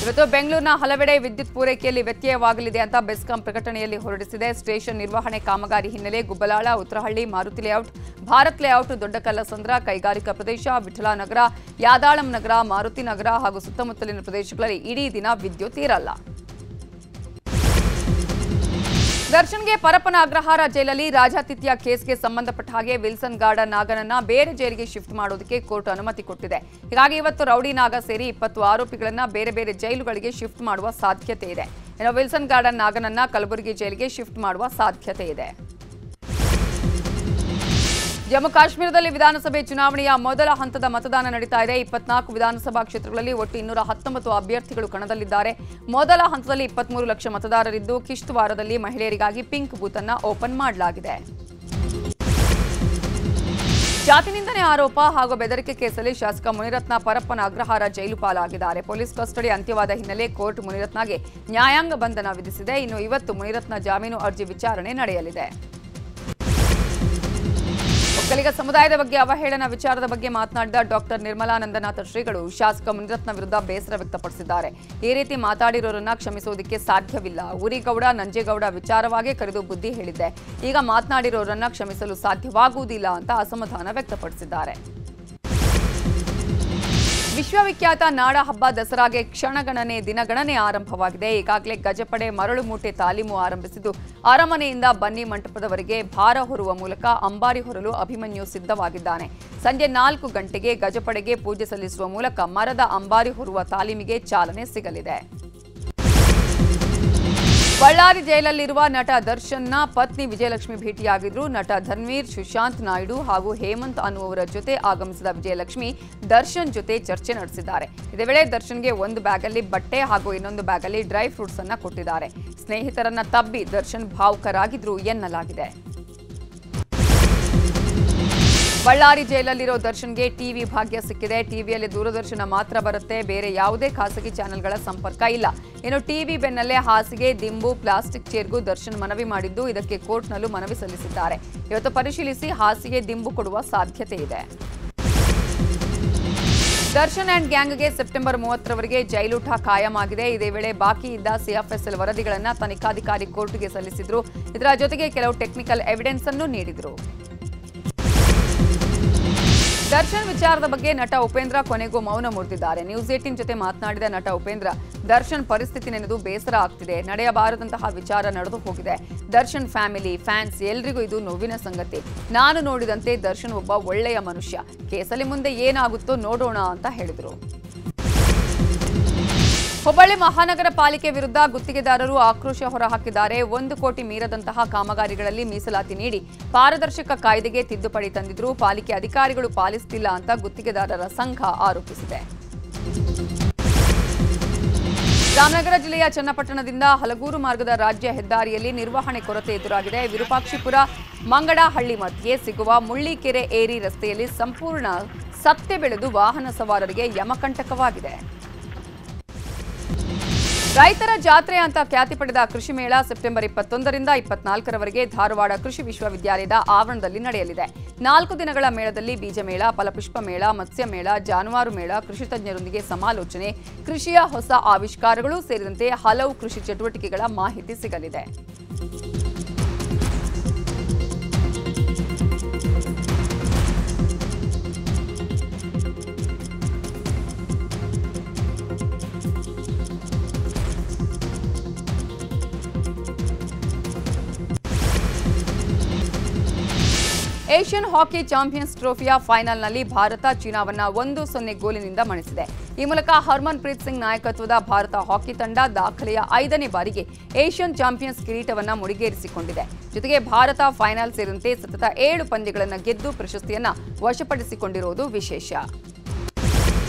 ಇವತ್ತು ಬೆಂಗಳೂರಿನ ಹಲವೆಡೆ ವಿದ್ಯುತ್ ಪೂರೈಕೆಯಲ್ಲಿ ವ್ಯತ್ಯಯವಾಗಲಿದೆ ಅಂತ ಬೆಸ್ಕಾಂ ಪ್ರಕಟಣೆಯಲ್ಲಿ ಹೊರಡಿಸಿದೆ. ಸ್ಟೇಷನ್ ನಿರ್ವಹಣೆ ಕಾಮಗಾರಿ ಹಿನ್ನೆಲೆ ಗುಬ್ಬಲಾಳ, ಉತ್ತರಹಳ್ಳಿ, ಮಾರುತಿ ಲೇಔಟ್, ಭಾರತ್ ಲೇಔಟ್, ದೊಡ್ಡಕಲ್ಲಸಂದ್ರ, ಕೈಗಾರಿಕಾ ಪ್ರದೇಶ, ವಿಠಲಾನಗರ, ಯಾದಾಳಂ ನಗರ, ಮಾರುತಿ ನಗರ ಹಾಗೂ ಸುತ್ತಮುತ್ತಲಿನ ಪ್ರದೇಶಗಳಲ್ಲಿ ಇಡೀ ದಿನ ವಿದ್ಯುತ್ ಇರಲ್ಲ. ದರ್ಶನ್ಗೆ ಪರಪ್ಪನ ಅಗ್ರಹಾರ ಜೈಲಲ್ಲಿ ರಾಜಾತಿಥ್ಯ ಕೇಸ್ಗೆ ಸಂಬಂಧಪಟ್ಟ ಹಾಗೆ ವಿಲ್ಸನ್ ಗಾರ್ಡನ್ ನಾಗನನ್ನ ಬೇರೆ ಜೈಲಿಗೆ ಶಿಫ್ಟ್ ಮಾಡೋದಕ್ಕೆ ಕೋರ್ಟ್ ಅನುಮತಿ ಕೊಟ್ಟಿದೆ. ಹೀಗಾಗಿ ಇವತ್ತು ರೌಡಿ ನಾಗ ಸೇರಿ 20 ಆರೋಪಿಗಳನ್ನ ಬೇರೆ ಬೇರೆ ಜೈಲುಗಳಿಗೆ ಶಿಫ್ಟ್ ಮಾಡುವ ಸಾಧ್ಯತೆ ಇದೆ. ಇನ್ನು ವಿಲ್ಸನ್ ಗಾರ್ಡನ್ ನಾಗನನ್ನ ಕಲಬುರಗಿ ಜೈಲಿಗೆ ಶಿಫ್ಟ್ ಮಾಡುವ ಸಾಧ್ಯತೆ ಇದೆ. ಜಮ್ಮು ಕಾಶ್ಮೀರದಲ್ಲಿ ವಿಧಾನಸಭೆ ಚುನಾವಣೆಯ ಮೊದಲ ಹಂತದ ಮತದಾನ ನಡೀತಾ ಇದೆ. 24 ವಿಧಾನಸಭಾ ಕ್ಷೇತ್ರಗಳಲ್ಲಿ ಒಟ್ಟು 219 ಅಭ್ಯರ್ಥಿಗಳು ಕಣದಲ್ಲಿದ್ದಾರೆ. ಮೊದಲ ಹಂತದಲ್ಲಿ 23 ಲಕ್ಷ ಮತದಾರರಿದ್ದು ಕಿಶ್ತವಾರದಲ್ಲಿ ಮಹಿಳೆಯರಿಗಾಗಿ ಪಿಂಕ್ ಬೂತ್ ಅನ್ನು ಓಪನ್ ಮಾಡಲಾಗಿದೆ. ಜಾತಿ ನಿಂದನೆ ಆರೋಪ ಹಾಗೂ ಬೆದರಿಕೆ ಕೇಸಲ್ಲಿ ಶಾಸಕ ಮುನಿರತ್ನ ಪರಪ್ಪನ ಅಗ್ರಹಾರ ಜೈಲು ಪಾಲಾಗಿದ್ದಾರೆ. ಪೊಲೀಸ್ ಕಸ್ಟಡಿ ಅಂತ್ಯವಾದ ಹಿನ್ನೆಲೆ ಕೋರ್ಟ್ ಮುನಿರತ್ನಗೆ ನ್ಯಾಯಾಂಗ ಬಂಧನ ವಿಧಿಸಿದೆ. ಇನ್ನು ಇವತ್ತು ಮುನಿರತ್ನ ಜಾಮೀನು ಅರ್ಜಿ ವಿಚಾರಣೆ ನಡೆಯಲಿದೆ. ಒಕ್ಕಲಿಗ ಸಮುದಾಯದ ಬಗ್ಗೆ ಅವಹೇಳನ ವಿಚಾರದ ಬಗ್ಗೆ ಮಾತನಾಡಿದ ಡಾಕ್ಟರ್ ನಿರ್ಮಲಾನಂದನಾಥ ಶ್ರೀಗಳು ಶಾಸಕ ಮುನಿರತ್ನ ವಿರುದ್ಧ ಬೇಸರ ವ್ಯಕ್ತಪಡಿಸಿದ್ದಾರೆ. ಈ ರೀತಿ ಮಾತಾಡಿರೋರನ್ನ ಕ್ಷಮಿಸುವುದಕ್ಕೆ ಸಾಧ್ಯವಿಲ್ಲ. ಊರಿಗೌಡ, ನಂಜೇಗೌಡ ವಿಚಾರವಾಗಿ ಕರೆದು ಬುದ್ಧಿ ಹೇಳಿದ್ದೆ. ಈಗ ಮಾತನಾಡಿರೋರನ್ನ ಕ್ಷಮಿಸಲು ಸಾಧ್ಯವಾಗುವುದಿಲ್ಲ ಅಂತ ಅಸಮಾಧಾನ ವ್ಯಕ್ತಪಡಿಸಿದ್ದಾರೆ. ವಿಶ್ವವಿಖ್ಯಾತ ನಾಡ ಹಬ್ಬ ದಸರಾಗೆ ಕ್ಷಣಗಣನೆ ದಿನಗಣನೆ ಆರಂಭವಾಗಿದೆ. ಈಗಾಗಲೇ ಗಜಪಡೆ ಮರಳು ಮೂಟೆ ತಾಲೀಮು ಆರಂಭಿಸಿದ್ದು ಅರಮನೆಯಿಂದ ಬನ್ನಿ ಮಂಟಪದವರೆಗೆ ಭಾರ ಹೊರುವ ಮೂಲಕ ಅಂಬಾರಿ ಹೊರಲು ಅಭಿಮನ್ಯು ಸಿದ್ಧವಾಗಿದ್ದಾನೆ. ಸಂಜೆ 4 ಗಂಟೆಗೆ ಗಜಪಡೆಗೆ ಪೂಜೆ ಸಲ್ಲಿಸುವ ಮೂಲಕ ಮರದ ಅಂಬಾರಿ ಹೊರುವ ತಾಲೀಮಿಗೆ ಚಾಲನೆ ಸಿಗಲಿದೆ. ಬಳ್ಳಾರಿ ಜೈಲಲ್ಲಿರುವ ನಟ ದರ್ಶನ್ನ ಪತ್ನಿ ವಿಜಯಲಕ್ಷ್ಮಿ ಭೇಟಿಯಾಗಿದ್ರು. ನಟ ಧನ್ವೀರ್, ಸುಶಾಂತ್ ನಾಯ್ಡು ಹಾಗೂ ಹೇಮಂತ್ ಅನ್ನುವರ ಜೊತೆ ಆಗಮಿಸಿದ ವಿಜಯಲಕ್ಷ್ಮಿ ದರ್ಶನ್ ಜೊತೆ ಚರ್ಚೆ ನಡೆಸಿದ್ದಾರೆ. ಇದೇ ವೇಳೆ ದರ್ಶನ್ಗೆ ಒಂದು ಬ್ಯಾಗಲ್ಲಿ ಬಟ್ಟೆ ಹಾಗೂ ಇನ್ನೊಂದು ಬ್ಯಾಗಲ್ಲಿ ಡ್ರೈ ಫ್ರೂಟ್ಸ್ ಅನ್ನ ಕೊಟ್ಟಿದ್ದಾರೆ. ಸ್ನೇಹಿತರನ್ನ ತಬ್ಬಿ ದರ್ಶನ್ ಭಾವುಕರಾಗಿದ್ರು ಎನ್ನಲಾಗಿದೆ. ಬಳ್ಳಾರಿ ಜೈಲಲ್ಲಿರೋ ದರ್ಶನ್ಗೆ ಟಿವಿ ಭಾಗ್ಯ ಸಿಕ್ಕಿದೆ. ಟಿವಿಯಲ್ಲಿ ದೂರದರ್ಶನ ಮಾತ್ರ ಬರುತ್ತೆ, ಬೇರೆ ಯಾವುದೇ ಖಾಸಗಿ ಚಾನೆಲ್ಗಳ ಸಂಪರ್ಕ ಇಲ್ಲ. ಇನ್ನು ಟಿವಿ ಬೆನ್ನಲ್ಲೇ ಹಾಸಿಗೆ, ದಿಂಬು, ಪ್ಲಾಸ್ಟಿಕ್ ಚೇರ್ಗೂ ದರ್ಶನ್ ಮನವಿ ಮಾಡಿದ್ದು ಇದಕ್ಕೆ ಕೋರ್ಟ್ನಲ್ಲೂ ಮನವಿ ಸಲ್ಲಿಸಿದ್ದಾರೆ. ಇವತ್ತು ಪರಿಶೀಲಿಸಿ ಹಾಸಿಗೆ, ದಿಂಬು ಕೊಡುವ ಸಾಧ್ಯತೆ ಇದೆ. ದರ್ಶನ್ ಅಂಡ್ ಗ್ಯಾಂಗ್ಗೆ ಸೆಪ್ಟೆಂಬರ್ 30ರವರೆಗೆ ಜೈಲೂಟ ಖಾಯಂ ಆಗಿದೆ. ಇದೇ ವೇಳೆ ಬಾಕಿ ಇದ್ದ ಸಿಎಫ್ಎಸ್ಎಲ್ ವರದಿಗಳನ್ನು ತನಿಖಾಧಿಕಾರಿ ಕೋರ್ಟ್ಗೆ ಸಲ್ಲಿಸಿದ್ರು. ಇದರ ಜೊತೆಗೆ ಕೆಲವು ಟೆಕ್ನಿಕಲ್ ಎವಿಡೆನ್ಸ್ ಅನ್ನು ನೀಡಿದ್ರು. ದರ್ಶನ್ ವಿಚಾರದ ಬಗ್ಗೆ ನಟ ಉಪೇಂದ್ರ ಕೊನೆಗೂ ಮೌನ ಮುರಿದಿದ್ದಾರೆ. ನ್ಯೂಸ್ 18 ಜೊತೆ ಮಾತನಾಡಿದ ನಟ ಉಪೇಂದ್ರ, ದರ್ಶನ್ ಪರಿಸ್ಥಿತಿ ನೆನೆದು ಬೇಸರ ಆಗ್ತಿದೆ. ನಡೆಯಬಾರದಂತಹ ವಿಚಾರ ನಡೆದು ಹೋಗಿದೆ. ದರ್ಶನ್ ಫ್ಯಾಮಿಲಿ, ಫ್ಯಾನ್ಸ್ ಎಲ್ರಿಗೂ ಇದು ನೋವಿನ ಸಂಗತಿ. ನಾನು ನೋಡಿದಂತೆ ದರ್ಶನ್ ಒಬ್ಬ ಒಳ್ಳೆಯ ಮನುಷ್ಯ. ಕೇಸಲ್ಲಿ ಮುಂದೆ ಏನಾಗುತ್ತೋ ನೋಡೋಣ ಅಂತ ಹೇಳಿದರು. ಹುಬ್ಬಳ್ಳಿ ಮಹಾನಗರ ಪಾಲಿಕೆ ವಿರುದ್ಧ ಗುತ್ತಿಗೆದಾರರು ಆಕ್ರೋಶ ಹೊರಹಾಕಿದ್ದಾರೆ. 1 ಕೋಟಿ ಮೀರದಂತಹ ಕಾಮಗಾರಿಗಳಲ್ಲಿ ಮೀಸಲಾತಿ ನೀಡಿ ಪಾರದರ್ಶಕ ಕಾಯ್ದೆಗೆ ತಿದ್ದುಪಡಿ ತಂದಿದ್ರು. ಪಾಲಿಕೆ ಅಧಿಕಾರಿಗಳು ಪಾಲಿಸುತ್ತಿಲ್ಲ ಅಂತ ಗುತ್ತಿಗೆದಾರರ ಸಂಘ ಆರೋಪಿಸಿದೆ. ರಾಮನಗರ ಜಿಲ್ಲೆಯ ಚನ್ನಪಟ್ಟಣದಿಂದ ಹಲಗೂರು ಮಾರ್ಗದ ರಾಜ್ಯ ಹೆದ್ದಾರಿಯಲ್ಲಿ ನಿರ್ವಹಣೆ ಕೊರತೆ ಎದುರಾಗಿದೆ. ವಿರೂಪಾಕ್ಷಿಪುರ ಮಂಗಡಹಳ್ಳಿ ಮಧ್ಯೆ ಸಿಗುವ ಮುಳ್ಳಿಕೆರೆ ಏರಿ ರಸ್ತೆಯಲ್ಲಿ ಸಂಪೂರ್ಣ ಸತ್ಯ ಬೆಳೆದು ವಾಹನ ಸವಾರರಿಗೆ ಯಮಕಂಟಕವಾಗಿದೆ. ರೈತರ ಜಾತ್ರೆ ಅಂತ ಖ್ಯಾತಿ ಪಡೆದ ಕೃಷಿ ಮೇಳ ಸೆಪ್ಟೆಂಬರ್ 21ರಿಂದ 24ರವರೆಗೆ ಧಾರವಾಡ ಕೃಷಿ ವಿಶ್ವವಿದ್ಯಾಲಯದ ಆವರಣದಲ್ಲಿ ನಡೆಯಲಿದೆ. 4 ದಿನಗಳ ಮೇಳದಲ್ಲಿ ಬೀಜ ಮೇಳ, ಫಲಪುಷ್ಪ ಮೇಳ, ಮತ್ಸ್ಯ ಮೇಳ, ಜಾನುವಾರು ಮೇಳ, ಕೃಷಿ ತಜ್ಞರೊಂದಿಗೆ ಸಮಾಲೋಚನೆ, ಕೃಷಿಯ ಹೊಸ ಆವಿಷ್ಕಾರಗಳು ಸೇರಿದಂತೆ ಹಲವು ಕೃಷಿ ಚಟುವಟಿಕೆಗಳ ಮಾಹಿತಿ ಸಿಗಲಿದೆ. ಏಷ್ಯನ್ ಹಾಕಿ ಚಾಂಪಿಯನ್ಸ್ ಟ್ರೋಫಿಯ ಫೈನಲ್ನಲ್ಲಿ ಭಾರತ ಚೀನಾವನ್ನ 1-0 ಗೋಲಿನಿಂದ ಮಣಿಸಿದೆ. ಈ ಮೂಲಕ ಹರ್ಮನ್ ಪ್ರೀತ್ ಸಿಂಗ್ ನಾಯಕತ್ವದ ಭಾರತ ಹಾಕಿ ತಂಡ ದಾಖಲೆಯ 5ನೇ ಬಾರಿಗೆ ಏಷ್ಯನ್ ಚಾಂಪಿಯನ್ಸ್ ಕಿರೀಟವನ್ನ ಮುಡಿಗೇರಿಸಿಕೊಂಡಿದೆ. ಜೊತೆಗೆ ಭಾರತ ಫೈನಲ್ ಸೇರಿದಂತೆ ಸತತ 7 ಪಂದ್ಯಗಳನ್ನು ಗೆದ್ದು ಪ್ರಶಸ್ತಿಯನ್ನ ವಶಪಡಿಸಿಕೊಂಡಿರುವುದು ವಿಶೇಷ.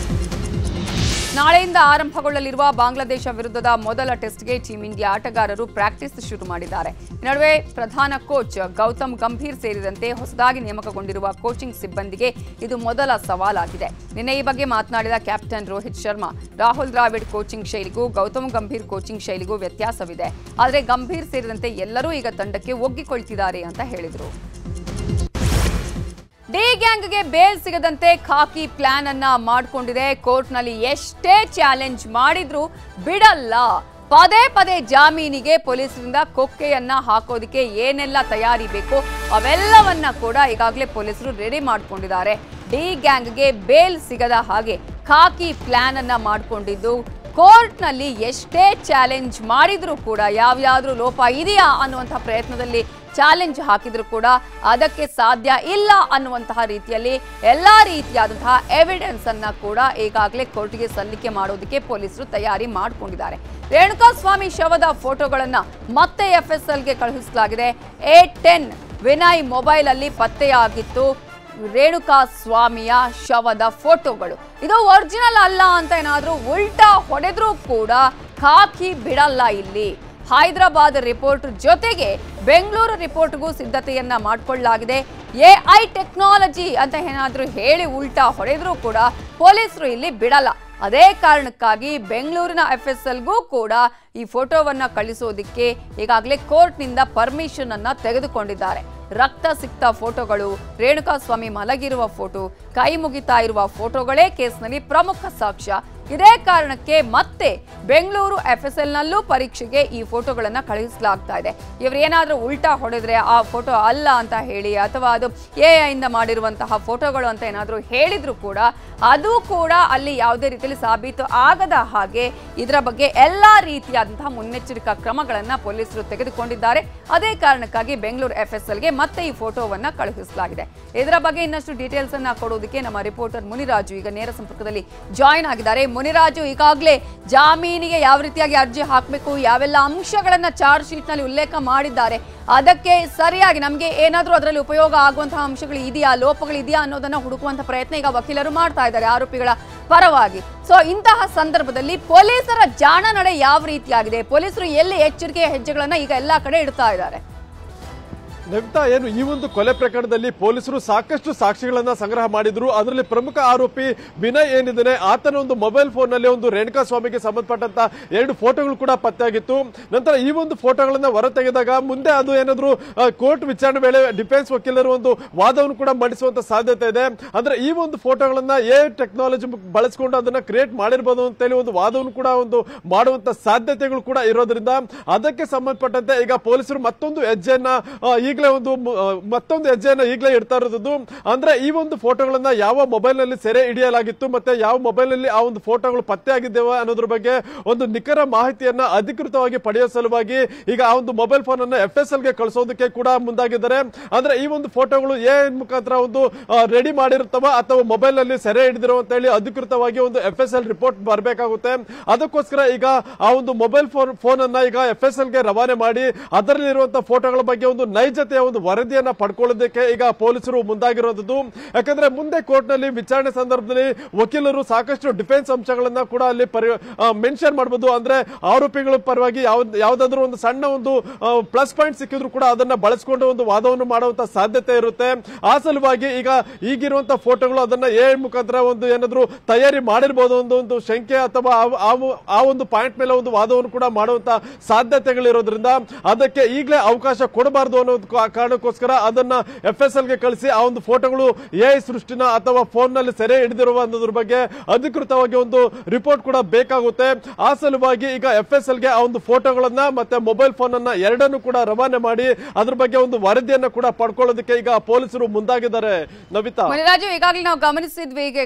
ನಾಳೆಯಿಂದ ಆರಂಭಗೊಳ್ಳಲಿರುವ ಬಾಂಗ್ಲಾದೇಶ ವಿರುದ್ಧದ ಮೊದಲ ಟೆಸ್ಟ್ಗೆ ಟೀಂ ಇಂಡಿಯಾ ಆಟಗಾರರು ಪ್ರಾಕ್ಟೀಸ್ ಶುರು ಮಾಡಿದ್ದಾರೆ. ಈ ನಡುವೆ ಪ್ರಧಾನ ಕೋಚ್ ಗೌತಮ್ ಗಂಭೀರ್ ಸೇರಿದಂತೆ ಹೊಸದಾಗಿ ನೇಮಕಗೊಂಡಿರುವ ಕೋಚಿಂಗ್ ಸಿಬ್ಬಂದಿಗೆ ಇದು ಮೊದಲ ಸವಾಲಾಗಿದೆ. ನಿನ್ನೆ ಈ ಬಗ್ಗೆ ಮಾತನಾಡಿದ ಕ್ಯಾಪ್ಟನ್ ರೋಹಿತ್ ಶರ್ಮಾ, ರಾಹುಲ್ ದ್ರಾವಿಡ್ ಕೋಚಿಂಗ್ ಶೈಲಿಗೂ ಗೌತಮ್ ಗಂಭೀರ್ ಕೋಚಿಂಗ್ ಶೈಲಿಗೂ ವ್ಯತ್ಯಾಸವಿದೆ. ಆದರೆ ಗಂಭೀರ್ ಸೇರಿದಂತೆ ಎಲ್ಲರೂ ಈಗ ತಂಡಕ್ಕೆ ಒಗ್ಗಿಕೊಳ್ತಿದ್ದಾರೆ ಅಂತ ಹೇಳಿದರು. ಡಿ ಗ್ಯಾಂಗ್ಗೆ ಬೇಲ್ ಸಿಗದಂತೆ ಖಾಕಿ ಪ್ಲಾನ್ ಅನ್ನ ಮಾಡಿಕೊಂಡಿದೆ. ಕೋರ್ಟ್ನಲ್ಲಿ ಎಷ್ಟೇ ಚಾಲೆಂಜ್ ಮಾಡಿದ್ರೂ ಬಿಡಲ್ಲ. ಪದೇ ಪದೇ ಜಾಮೀನಿಗೆ ಪೊಲೀಸರಿಂದ ಕೊಕ್ಕೆಯನ್ನ ಹಾಕೋದಕ್ಕೆ ಏನೆಲ್ಲ ತಯಾರಿ ಬೇಕು ಅವೆಲ್ಲವನ್ನ ಕೂಡ ಈಗಾಗಲೇ ಪೊಲೀಸರು ರೆಡಿ ಮಾಡ್ಕೊಂಡಿದ್ದಾರೆ. ಡಿ ಗ್ಯಾಂಗ್ಗೆ ಬೇಲ್ ಸಿಗದ ಹಾಗೆ ಖಾಕಿ ಪ್ಲಾನ್ ಅನ್ನ ಮಾಡಿಕೊಂಡಿದ್ದು ಕೋರ್ಟ್ನಲ್ಲಿ ಎಷ್ಟೇ ಚಾಲೆಂಜ್ ಮಾಡಿದ್ರೂ ಕೂಡ ಯಾವ್ಯಾದ್ರೂ ಲೋಪ ಇದೆಯಾ ಅನ್ನುವಂತಹ ಪ್ರಯತ್ನದಲ್ಲಿ ಚಾಲೆಂಜ್ ಹಾಕಿದ್ರು ಕೂಡ ಅದಕ್ಕೆ ಸಾಧ್ಯ ಇಲ್ಲ ಅನ್ನುವಂತಹ ರೀತಿಯಲ್ಲಿ ಎಲ್ಲಾ ರೀತಿಯಾದಂತಹ ಎವಿಡೆನ್ಸ್ ಅನ್ನ ಕೂಡ ಈಗಾಗಲೇ ಕೋರ್ಟ್ಗೆ ಸಲ್ಲಿಕೆ ಮಾಡೋದಕ್ಕೆ ಪೊಲೀಸರು ತಯಾರಿ ಮಾಡಿಕೊಂಡಿದ್ದಾರೆ. ರೇಣುಕಾಸ್ವಾಮಿ ಶವದ ಫೋಟೋಗಳನ್ನ ಮತ್ತೆ FSLಗೆ ಕಳುಹಿಸಲಾಗಿದೆ. A10 ವಿನಯ್ ಮೊಬೈಲ್ ಅಲ್ಲಿ ಪತ್ತೆಯಾಗಿತ್ತು ರೇಣುಕಾಸ್ವಾಮಿಯ ಶವದ ಫೋಟೋಗಳು. ಇದು ಒರಿಜಿನಲ್ ಅಲ್ಲ ಅಂತ ಏನಾದ್ರೂ ಉಲ್ಟಾ ಹೊಡೆದ್ರೂ ಕೂಡ ಖಾಕಿ ಬಿಡಲ್ಲ. ಇಲ್ಲಿ ಹೈದರಾಬಾದ್ ರಿಪೋರ್ಟ್ ಜೊತೆಗೆ ಬೆಂಗಳೂರು ರಿಪೋರ್ಟ್ಗೂ ಸಿದ್ಧತೆಯನ್ನ ಮಾಡಿಕೊಳ್ಳಲಾಗಿದೆ. AI ಟೆಕ್ನಾಲಜಿ ಅಂತ ಏನಾದ್ರೂ ಹೇಳಿ ಉಲ್ಟಾ ಹೊಡೆದ್ರೂ ಕೂಡ ಪೊಲೀಸರು ಇಲ್ಲಿ ಬಿಡಲ್ಲ. ಅದೇ ಕಾರಣಕ್ಕಾಗಿ ಬೆಂಗಳೂರಿನ FSLಗೂ ಕೂಡ ಈ ಫೋಟೋವನ್ನ ಕಳಿಸೋದಿಕ್ಕೆ ಈಗಾಗಲೇ ಕೋರ್ಟ್ನಿಂದ ಪರ್ಮಿಷನ್ ಅನ್ನ ತೆಗೆದುಕೊಂಡಿದ್ದಾರೆ. ರಕ್ತ ಸಿಕ್ತ ಫೋಟೋಗಳು, ರೇಣುಕಾಸ್ವಾಮಿ ಮಲಗಿರುವ ಫೋಟೋ, ಕೈ ಮುಗಿತಾ ಇರುವ ಫೋಟೋಗಳೇ ಕೇಸ್ನಲ್ಲಿ ಪ್ರಮುಖ ಸಾಕ್ಷ್ಯ. ಇದೇ ಕಾರಣಕ್ಕೆ ಮತ್ತೆ ಬೆಂಗಳೂರು FSLನಲ್ಲೂ ಪರೀಕ್ಷೆಗೆ ಈ ಫೋಟೋಗಳನ್ನ ಕಳುಹಿಸಲಾಗ್ತಾ ಇದೆ. ಇವರು ಏನಾದ್ರೂ ಉಲ್ಟಾ ಹೊಡೆದ್ರೆ ಆ ಫೋಟೋ ಅಲ್ಲ ಅಂತ ಹೇಳಿ ಅಥವಾ ಅದು AI ಇಂದ ಮಾಡಿರುವಂತಹ ಫೋಟೋಗಳು ಅಂತ ಏನಾದ್ರೂ ಹೇಳಿದ್ರು ಕೂಡ ಅದು ಕೂಡ ಅಲ್ಲಿ ಯಾವುದೇ ರೀತಿಯಲ್ಲಿ ಸಾಬೀತು ಆಗದ ಹಾಗೆ ಇದರ ಬಗ್ಗೆ ಎಲ್ಲಾ ರೀತಿಯಾದಂತಹ ಮುನ್ನೆಚ್ಚರಿಕಾ ಕ್ರಮಗಳನ್ನ ಪೊಲೀಸರು ತೆಗೆದುಕೊಂಡಿದ್ದಾರೆ. ಅದೇ ಕಾರಣಕ್ಕಾಗಿ ಬೆಂಗಳೂರು FSLಗೆ ಮತ್ತೆ ಈ ಫೋಟೋವನ್ನ ಕಳುಹಿಸಲಾಗಿದೆ. ಇದರ ಬಗ್ಗೆ ಇನ್ನಷ್ಟು ಡೀಟೇಲ್ಸ್ ಅನ್ನ ಕೊಡೋದಕ್ಕೆ ನಮ್ಮ ರಿಪೋರ್ಟರ್ ಮುನಿರಾಜು ಈಗ ನೇರ ಸಂಪರ್ಕದಲ್ಲಿ ಜಾಯಿನ್ ಆಗಿದ್ದಾರೆ. ಮುನಿರಾಜು, ಈಗಾಗಲೇ ಜಾಮೀನಿಗೆ ಯಾವ ರೀತಿಯಾಗಿ ಅರ್ಜಿ ಹಾಕಬೇಕು, ಯಾವೆಲ್ಲ ಅಂಶಗಳನ್ನ ಚಾರ್ಜ್ ಶೀಟ್ ನಲ್ಲಿ ಉಲ್ಲೇಖ ಮಾಡಿದ್ದಾರೆ, ಅದಕ್ಕೆ ಸರಿಯಾಗಿ ನಮಗೆ ಏನಾದರೂ ಅದರಲ್ಲಿ ಉಪಯೋಗ ಆಗುವಂತಹ ಅಂಶಗಳು ಇದೆಯಾ, ಲೋಪಗಳು ಇದೆಯಾ ಅನ್ನೋದನ್ನ ಹುಡುಕುವಂತಹ ಪ್ರಯತ್ನ ಈಗ ವಕೀಲರು ಮಾಡ್ತಾ ಇದ್ದಾರೆ ಆರೋಪಿಗಳ ಪರವಾಗಿ. ಸೊ ಇಂತಹ ಸಂದರ್ಭದಲ್ಲಿ ಪೊಲೀಸರ ಜಾಣ ನಡೆ ಯಾವ ರೀತಿಯಾಗಿದೆ, ಪೊಲೀಸರು ಎಲ್ಲಿ ಎಚ್ಚರಿಕೆಯ ಹೆಜ್ಜೆಗಳನ್ನ ಈಗ ಎಲ್ಲಾ ಕಡೆ ಇಡ್ತಾ ಇದ್ದಾರೆ? ನವಿತಾ, ಏನು ಈ ಒಂದು ಕೊಲೆ ಪ್ರಕರಣದಲ್ಲಿ ಪೊಲೀಸರು ಸಾಕಷ್ಟು ಸಾಕ್ಷಿಗಳನ್ನ ಸಂಗ್ರಹ ಮಾಡಿದ್ರು. ಅದರಲ್ಲಿ ಪ್ರಮುಖ ಆರೋಪಿ ವಿನಯ್ ಏನಿದ್ದಾನೆ ಆತನ ಒಂದು ಮೊಬೈಲ್ ಫೋನ್ ನಲ್ಲಿ ಒಂದು ರೇಣುಕಾಸ್ವಾಮಿಗೆ ಸಂಬಂಧಪಟ್ಟಂತ 2 ಫೋಟೋಗಳು ಕೂಡ ಪತ್ತೆಯಾಗಿತ್ತು. ನಂತರ ಈ ಒಂದು ಫೋಟೋಗಳನ್ನ ಹೊರ ತೆಗೆದಾಗ ಮುಂದೆ ಅದು ಏನಾದ್ರು ಕೋರ್ಟ್ ವಿಚಾರಣೆ ವೇಳೆ ಡಿಫೆನ್ಸ್ ವಕೀಲರು ಒಂದು ವಾದವನ್ನು ಕೂಡ ಮಂಡಿಸುವಂತ ಸಾಧ್ಯತೆ ಇದೆ. ಅಂದ್ರೆ ಈ ಒಂದು ಫೋಟೋಗಳನ್ನ AI ಟೆಕ್ನಾಲಜಿ ಬಳಸಿಕೊಂಡು ಅದನ್ನ ಕ್ರಿಯೇಟ್ ಮಾಡಿರಬಹುದು ಅಂತೇಳಿ ಒಂದು ವಾದವನ್ನು ಕೂಡ ಒಂದು ಮಾಡುವಂತ ಸಾಧ್ಯತೆಗಳು ಕೂಡ ಇರೋದ್ರಿಂದ ಅದಕ್ಕೆ ಸಂಬಂಧಪಟ್ಟಂತೆ ಈಗ ಪೊಲೀಸರು ಮತ್ತೊಂದು ಹೆಜ್ಜೆಯನ್ನ ಈಗಲೇ ಇಡ್ತಾ ಇರೋದು. ಅಂದ್ರೆ ಈ ಒಂದು ಫೋಟೋಗಳನ್ನ ಯಾವ ಮೊಬೈಲ್ ನಲ್ಲಿ ಸೆರೆ ಹಿಡಿಯಲಾಗಿತ್ತು ಮತ್ತೆ ಯಾವ ಮೊಬೈಲ್ ನಲ್ಲಿ ಆ ಒಂದು ಫೋಟೋಗಳು ಪತ್ತೆ ಆಗಿದ್ದೇವೆ ಅನ್ನೋದ್ರ ಬಗ್ಗೆ ಒಂದು ನಿಖರ ಮಾಹಿತಿಯನ್ನ ಅಧಿಕೃತವಾಗಿ ಪಡೆಯುವ ಸಲುವಾಗಿ ಈಗ ಆ ಒಂದು ಮೊಬೈಲ್ ಫೋನ್ ಅನ್ನ FSLಗೆ ಕಳಿಸೋದಕ್ಕೆ ಕೂಡ ಮುಂದಾಗಿದ್ದಾರೆ. ಅಂದ್ರೆ ಈ ಒಂದು ಫೋಟೋಗಳು AI ಮುಖಾಂತರ ಒಂದು ರೆಡಿ ಮಾಡಿರುತ್ತವ ಅಥವಾ ಮೊಬೈಲ್ ನಲ್ಲಿ ಸೆರೆ ಹಿಡಿದಿರೋ ಅಂತ ಹೇಳಿ ಅಧಿಕೃತವಾಗಿ ಒಂದು FSL ರಿಪೋರ್ಟ್ ಬರಬೇಕಾಗುತ್ತೆ. ಅದಕ್ಕೋಸ್ಕರ ಈಗ ಆ ಒಂದು ಮೊಬೈಲ್ ಫೋನ್ ಅನ್ನ ಈಗ FSLಗೆ ರವಾನೆ ಮಾಡಿ ಅದರಲ್ಲಿರುವಂತಹ ಫೋಟೋಗಳ ಬಗ್ಗೆ ಒಂದು ನೈಜತೆಯ ಒಂದು ವರದಿಯನ್ನ ಪಡ್ಕೊಳ್ಳೋದಕ್ಕೆ ಈಗ ಪೊಲೀಸರು ಮುಂದಾಗಿರೋದು. ಯಾಕಂದ್ರೆ ಮುಂದೆ ಕೋರ್ಟ್ ನಲ್ಲಿ ವಿಚಾರಣೆ ಸಂದರ್ಭದಲ್ಲಿ ವಕೀಲರು ಸಾಕಷ್ಟು ಡಿಫೆನ್ಸ್ ಅಂಶಗಳನ್ನ ಕೂಡ ಅಲ್ಲಿ ಮೆನ್ಷನ್ ಮಾಡಬಹುದು. ಅಂದ್ರೆ ಆರೋಪಿಗಳ ಪರವಾಗಿ ಯಾವ್ದಾದ್ರು ಒಂದು ಸಣ್ಣ ಒಂದು ಪ್ಲಸ್ ಪಾಯಿಂಟ್ ಸಿಕ್ಕಿದ್ರು ಕೂಡ ಅದನ್ನ ಬಳಸಿಕೊಂಡು ಒಂದು ವಾದವನ್ನು ಮಾಡುವಂತ ಸಾಧ್ಯತೆ ಇರುತ್ತೆ. ಆ ಸಲುವಾಗಿ ಈಗ ಈಗಿರುವಂತಹ ಫೋಟೋಗಳು ಅದನ್ನ AI ಮುಖಾಂತರ ಒಂದು ಏನಾದ್ರು ತಯಾರಿ ಮಾಡಿರಬಹುದು ಒಂದು ಶಂಕೆ ಅಥವಾ ಆ ಒಂದು ಪಾಯಿಂಟ್ ಮೇಲೆ ಒಂದು ವಾದವನ್ನು ಕೂಡ ಮಾಡುವಂತ ಸಾಧ್ಯತೆಗಳಿರೋದ್ರಿಂದ ಅದಕ್ಕೆ ಈಗಲೇ ಅವಕಾಶ ಕೊಡಬಾರದು ಅನ್ನೋ ಕಾರಣಕ್ಕೋಸ್ಕರ ಅದನ್ನ FSLಗೆ ಕಳಿಸಿ ಆ ಒಂದು ಫೋಟೋಗಳು AI ಸೃಷ್ಟಿನ ಅಥವಾ ಫೋನ್ ನಲ್ಲಿ ಸೆರೆ ಹಿಡಿದಿರುವ ಅನ್ನೋದ್ರ ಬಗ್ಗೆ ಅಧಿಕೃತವಾಗಿ ಒಂದು ರಿಪೋರ್ಟ್ ಕೂಡ ಬೇಕಾಗುತ್ತೆ. ಆ ಸಲುವಾಗಿ ಈಗ FSLಗೆ ಆ ಒಂದು ಫೋಟೋಗಳನ್ನ ಮತ್ತೆ ಮೊಬೈಲ್ ಫೋನ್ ಅನ್ನ ಎರಡನ್ನು ಕೂಡ ರವಾನೆ ಮಾಡಿ ಅದ್ರ ಬಗ್ಗೆ ಒಂದು ವರದಿಯನ್ನ ಕೂಡ ಪಡ್ಕೊಳ್ಳೋದಕ್ಕೆ ಈಗ ಪೊಲೀಸರು ಮುಂದಾಗಿದ್ದಾರೆ. ನವಿತಾ, ಮುನಿರಾಜು, ಈಗಾಗಲೇ ನಾವು ಗಮನಿಸಿದ್ವಿ ಈಗ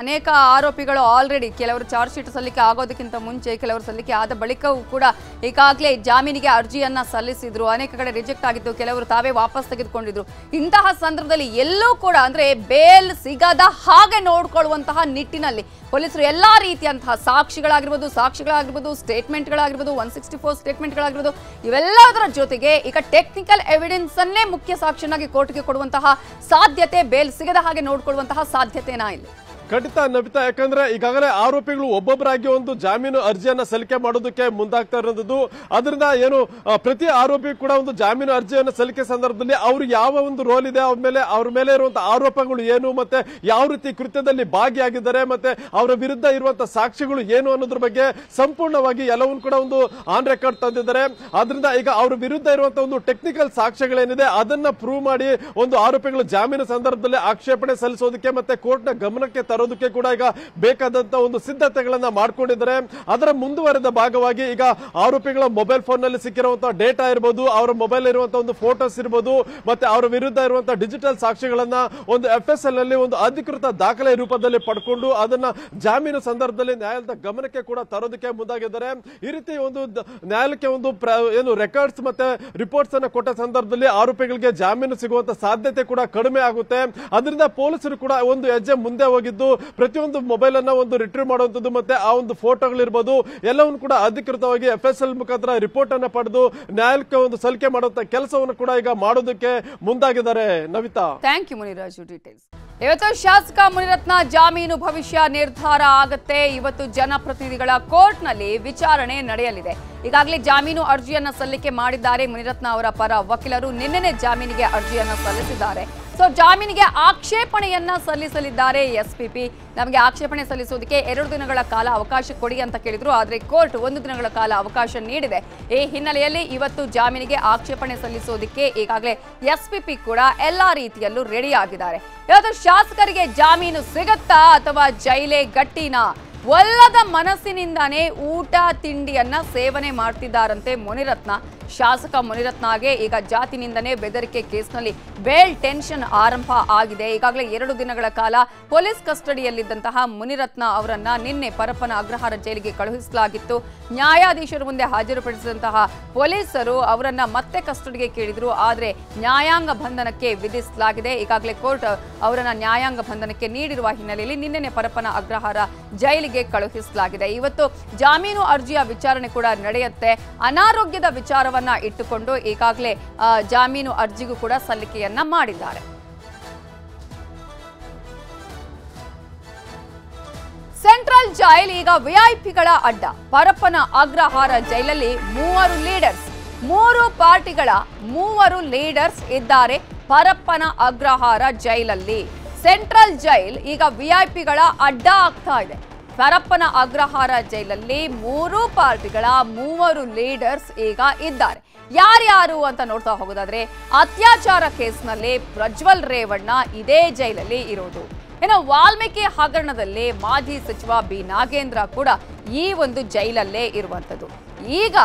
ಅನೇಕ ಆರೋಪಿಗಳು ಆಲ್ರೆಡಿ ಕೆಲವರು ಚಾರ್ಜ್ ಶೀಟ್ ಸಲ್ಲಿಕೆ ಆಗೋದಕ್ಕಿಂತ ಮುಂಚೆ ಕೆಲವರು ಸಲ್ಲಿಕೆ ಆದ ಬಳಿಕವೂ ಕೂಡ ಈಗಾಗಲೇ ಜಾಮೀನಿಗೆ ಅರ್ಜಿಯನ್ನ ಸಲ್ಲಿಸಿದ್ರು. ಅನೇಕ ಕಡೆ ರಿಜೆಕ್ಟ್ ಆಗಿತ್ತು, ಕೆಲವರು ತಾವೇ ವಾಪಸ್ ತೆಗೆದುಕೊಂಡಿದ್ರು. ಇಂತಹ ಸಂದರ್ಭದಲ್ಲಿ ಎಲ್ಲೂ ಕೂಡ ಅಂದ್ರೆ ಬೇಲ್ ಸಿಗದ ಹಾಗೆ ನೋಡ್ಕೊಳ್ಳುವಂತಹ ನಿಟ್ಟಿನಲ್ಲಿ ಪೊಲೀಸರು ಎಲ್ಲಾ ರೀತಿಯಂತಹ ಸಾಕ್ಷಿಗಳಾಗಿರ್ಬೋದು, ಸ್ಟೇಟ್ಮೆಂಟ್ಗಳಾಗಿರ್ಬೋದು, 164 ಸ್ಟೇಟ್ಮೆಂಟ್ಗಳಾಗಿರ್ಬೋದು, ಇವೆಲ್ಲದರ ಜೊತೆಗೆ ಈಗ ಟೆಕ್ನಿಕಲ್ ಎವಿಡೆನ್ಸ್ ಅನ್ನೇ ಮುಖ್ಯ ಸಾಕ್ಷಿಯಾಗಿ ಕೋರ್ಟ್ಗೆ ಕೊಡುವಂತಹ ಸಾಧ್ಯತೆ, ಬೇಲ್ ಸಿಗದ ಹಾಗೆ ನೋಡ್ಕೊಳ್ಳುವಂತಹ ಸಾಧ್ಯತೆನಾ ಇಲ್ಲಿ? ಖಂಡಿತ ನವಿತಾ, ಯಾಕಂದ್ರೆ ಈಗಾಗಲೇ ಆರೋಪಿಗಳು ಒಬ್ಬೊಬ್ಬರಾಗಿ ಒಂದು ಜಾಮೀನು ಅರ್ಜಿಯನ್ನ ಸಲ್ಲಿಕೆ ಮಾಡೋದಕ್ಕೆ ಮುಂದಾಗ್ತಾ ಇರೋದು. ಅದರಿಂದ ಏನು ಪ್ರತಿ ಆರೋಪಿ ಕೂಡ ಒಂದು ಜಾಮೀನು ಅರ್ಜಿಯನ್ನು ಸಲ್ಲಿಕೆ ಸಂದರ್ಭದಲ್ಲಿ ಅವ್ರು ಯಾವ ಒಂದು ರೋಲ್ ಇದೆ, ಅವ್ರ ಮೇಲೆ ಇರುವಂತಹ ಆರೋಪಗಳು ಏನು, ಮತ್ತೆ ಯಾವ ರೀತಿ ಕೃತ್ಯದಲ್ಲಿ ಭಾಗಿಯಾಗಿದ್ದಾರೆ, ಮತ್ತೆ ಅವರ ವಿರುದ್ಧ ಇರುವಂತಹ ಸಾಕ್ಷಿಗಳು ಏನು ಅನ್ನೋದ್ರ ಬಗ್ಗೆ ಸಂಪೂರ್ಣವಾಗಿ ಎಲ್ಲವನ್ನೂ ಕೂಡ ಒಂದು ಆನ್ ರೆಕಾರ್ಡ್ ತಂದಿದ್ದಾರೆ. ಆದ್ರಿಂದ ಈಗ ಅವ್ರ ವಿರುದ್ಧ ಇರುವಂತಹ ಒಂದು ಟೆಕ್ನಿಕಲ್ ಸಾಕ್ಷ್ಯಗಳೇನಿದೆ ಅದನ್ನ ಪ್ರೂವ್ ಮಾಡಿ ಒಂದು ಆರೋಪಿಗಳು ಜಾಮೀನು ಸಂದರ್ಭದಲ್ಲಿ ಆಕ್ಷೇಪಣೆ ಸಲ್ಲಿಸೋದಕ್ಕೆ ಮತ್ತೆ ಕೋರ್ಟ್ನ ಗಮನಕ್ಕೆ ತರೋದಕ್ಕೆ ಕೂಡ ಈಗ ಬೇಕಾದಂತ ಒಂದು ಸಿದ್ಧತೆಗಳನ್ನ ಮಾಡ್ಕೊಂಡಿದ್ದಾರೆ. ಅದರ ಮುಂದುವರೆದ ಭಾಗವಾಗಿ ಈಗ ಆರೋಪಿಗಳ ಮೊಬೈಲ್ ಫೋನ್ ನಲ್ಲಿ ಸಿಕ್ಕಿರುವಂತಹ ಡೇಟಾ ಇರಬಹುದು, ಅವರ ಮೊಬೈಲ್ ಇರುವಂತಹ ಒಂದು ಫೋಟೋಸ್ ಇರಬಹುದು, ಮತ್ತೆ ಅವರ ವಿರುದ್ಧ ಇರುವಂತಹ ಡಿಜಿಟಲ್ ಸಾಕ್ಷ್ಯಗಳನ್ನ ಒಂದು FSL ನಲ್ಲಿ ಒಂದು ಅಧಿಕೃತ ದಾಖಲೆ ರೂಪದಲ್ಲಿ ಪಡ್ಕೊಂಡು ಅದನ್ನ ಜಾಮೀನು ಸಂದರ್ಭದಲ್ಲಿ ನ್ಯಾಯಾಲಯದ ಗಮನಕ್ಕೆ ಕೂಡ ತರೋದಕ್ಕೆ ಮುಂದಾಗಿದ್ದಾರೆ. ಈ ರೀತಿ ಒಂದು ನ್ಯಾಯಾಲಯಕ್ಕೆ ಒಂದು ಏನು ರೆಕಾರ್ಡ್ಸ್ ಮತ್ತೆ ರಿಪೋರ್ಟ್ಸ್ ಅನ್ನ ಕೊಟ್ಟ ಸಂದರ್ಭದಲ್ಲಿ ಆರೋಪಿಗಳಿಗೆ ಜಾಮೀನು ಸಿಗುವಂತ ಸಾಧ್ಯತೆ ಕೂಡ ಕಡಿಮೆ ಆಗುತ್ತೆ. ಅದರಿಂದ ಪೊಲೀಸರು ಕೂಡ ಒಂದು ಹೆಜ್ಜೆ ಮುಂದೆ ಹೋಗಿದ್ದು ಪ್ರತಿಯೊಂದು ಮೊಬೈಲ್ ಅನ್ನ ಒಂದು ರಿಟ್ರೀವ್ ಮಾಡುವಂತದ್ದು ಮತ್ತೆ ಆ ಒಂದು ಫೋಟೋಗಳಿರ್ಬೋದು ಎಲ್ಲವನ್ನು ಕೂಡ ಅಧಿಕೃತವಾಗಿ FSL ಮುಖಾಂತರ ರಿಪೋರ್ಟ್ ಅನ್ನ ಪಡೆದು ನ್ಯಾಯಾಲಯಕ್ಕೆ ಒಂದು ಸಲ್ಲಿಕೆ ಮಾಡುವಂತ ಕೆಲಸವನ್ನು ಕೂಡ ಈಗ ಮಾಡೋದಕ್ಕೆ ಮುಂದಾಗಿದ್ದಾರೆ. Navitha, thank you Muniraju. Details. ಇವತ್ತು ಶಾಸಕ ಮುನಿರತ್ನ ಜಾಮೀನು ಭವಿಷ್ಯ ನಿರ್ಧಾರ ಆಗುತ್ತೆ. ಇವತ್ತು ಜನಪ್ರತಿನಿಧಿಗಳ ಕೋರ್ಟ್ನಲ್ಲಿ ವಿಚಾರಣೆ ನಡೆಯಲಿದೆ. ಈಗಾಗಲೇ ಜಾಮೀನು ಅರ್ಜಿಯನ್ನ ಸಲ್ಲಿಕೆ ಮಾಡಿದ್ದಾರೆ ಮುನಿರತ್ನ ಅವರ ಪರ ವಕೀಲರು. ನಿನ್ನೆನೆ ಜಾಮೀನಿಗೆ ಅರ್ಜಿಯನ್ನ ಸಲ್ಲಿಸಿದ್ದಾರೆ. ಸೊ ಜಾಮೀನಿಗೆ ಆಕ್ಷೇಪಣೆಯನ್ನ ಸಲ್ಲಿಸಲಿದ್ದಾರೆ SPP. ನಮಗೆ ಆಕ್ಷೇಪಣೆ ಸಲ್ಲಿಸೋದಕ್ಕೆ 2 ದಿನಗಳ ಕಾಲ ಅವಕಾಶ ಕೊಡಿ ಅಂತ ಕೇಳಿದ್ರು. ಆದರೆ ಕೋರ್ಟ್ 1 ದಿನಗಳ ಕಾಲ ಅವಕಾಶ ನೀಡಿದೆ. ಈ ಹಿನ್ನೆಲೆಯಲ್ಲಿ ಇವತ್ತು ಜಾಮೀನಿಗೆ ಆಕ್ಷೇಪಣೆ ಸಲ್ಲಿಸೋದಕ್ಕೆ ಈಗಾಗಲೇ SPP ಕೂಡ ಎಲ್ಲಾ ರೀತಿಯಲ್ಲೂ ರೆಡಿ ಆಗಿದ್ದಾರೆ. ಇವತ್ತು ಶಾಸಕರಿಗೆ ಜಾಮೀನು ಸಿಗತ್ತಾ ಅಥವಾ ಜೈಲೇ ಗಟ್ಟಿನಾ? ಒಲ್ಲದ ಮನಸ್ಸಿನಿಂದಾನೇ ಊಟ ತಿಂಡಿಯನ್ನ ಸೇವನೆ ಮಾಡ್ತಿದ್ದಾರಂತೆ ಮುನಿರತ್ನ. ಶಾಸಕ ಮುನಿರತ್ನಗೆ ಈಗ ಜಾತಿನಿಂದನೇ ಬೆದರಿಕೆ ಕೇಸ್ನಲ್ಲಿ ಬೇಲ್ ಟೆನ್ಷನ್ ಆರಂಭ ಆಗಿದೆ. ಈಗಾಗಲೇ 2 ದಿನಗಳ ಕಾಲ ಪೊಲೀಸ್ ಕಸ್ಟಡಿಯಲ್ಲಿದ್ದಂತಹ ಮುನಿರತ್ನ ಅವರನ್ನ ನಿನ್ನೆ ಪರಪ್ಪನ ಅಗ್ರಹಾರ ಜೈಲಿಗೆ ಕಳುಹಿಸಲಾಗಿತ್ತು. ನ್ಯಾಯಾಧೀಶರ ಮುಂದೆ ಹಾಜರುಪಡಿಸಿದಂತಹ ಪೊಲೀಸರು ಅವರನ್ನ ಮತ್ತೆ ಕಸ್ಟಡಿಗೆ ಕೇಳಿದ್ರು. ಆದರೆ ನ್ಯಾಯಾಂಗ ಬಂಧನಕ್ಕೆ ವಿಧಿಸಲಾಗಿದೆ. ಈಗಾಗಲೇ ಕೋರ್ಟ್ ಅವರನ್ನ ನ್ಯಾಯಾಂಗ ಬಂಧನಕ್ಕೆ ನೀಡಿರುವ ಹಿನ್ನೆಲೆಯಲ್ಲಿ ನಿನ್ನೆ ಪರಪ್ಪನ ಅಗ್ರಹಾರ ಜೈಲಿಗೆ ಕಳುಹಿಸಲಾಗಿದೆ. ಇವತ್ತು ಜಾಮೀನು ಅರ್ಜಿಯ ವಿಚಾರಣೆ ಕೂಡ ನಡೆಯುತ್ತೆ. ಅನಾರೋಗ್ಯದ ವಿಚಾರವನ್ನ ಇಟ್ಟುಕೊಂಡು ಈಗಾಗಲೇ ಜಾಮೀನು ಅರ್ಜಿಗೂ ಕೂಡ ಸಲ್ಲಿಕೆಯನ್ನ ಮಾಡಿದ್ದಾರೆ. ಸೆಂಟ್ರಲ್ ಜೈಲ್ ಈಗ ವಿಐಪಿಗಳ ಅಡ್ಡ. ಪರಪ್ಪನ ಅಗ್ರಹಾರ ಜೈಲಲ್ಲಿ 3 ಲೀಡರ್ಸ್, 3 ಪಾರ್ಟಿಗಳ 3 ಲೀಡರ್ಸ್ ಇದ್ದಾರೆ ಪರಪ್ಪನ ಅಗ್ರಹಾರ ಜೈಲಲ್ಲಿ. ಸೆಂಟ್ರಲ್ ಜೈಲ್ ಈಗ ವಿಐಪಿಗಳ ಅಡ್ಡ ಆಗ್ತಾ ಇದೆ. ಪರಪ್ಪನ ಅಗ್ರಹಾರ ಜೈಲಲ್ಲಿ 3 ಪಾರ್ಟಿಗಳ 3 ಲೀಡರ್ಸ್ ಈಗ ಇದ್ದಾರೆ. ಯಾರ್ಯಾರು ಅಂತ ನೋಡ್ತಾ ಹೋಗೋದಾದ್ರೆ, ಅತ್ಯಾಚಾರ ಕೇಸ್ನಲ್ಲಿ ಪ್ರಜ್ವಲ್ ರೇವಣ್ಣ ಇದೇ ಜೈಲಲ್ಲಿ ಇರೋದು. ಇನ್ನು ವಾಲ್ಮೀಕಿ ಹಗರಣದಲ್ಲಿ ಮಾಜಿ ಸಚಿವ ಬಿ ನಾಗೇಂದ್ರ ಕೂಡ ಈ ಒಂದು ಜೈಲಲ್ಲೇ ಇರುವಂತದ್ದು. ಈಗ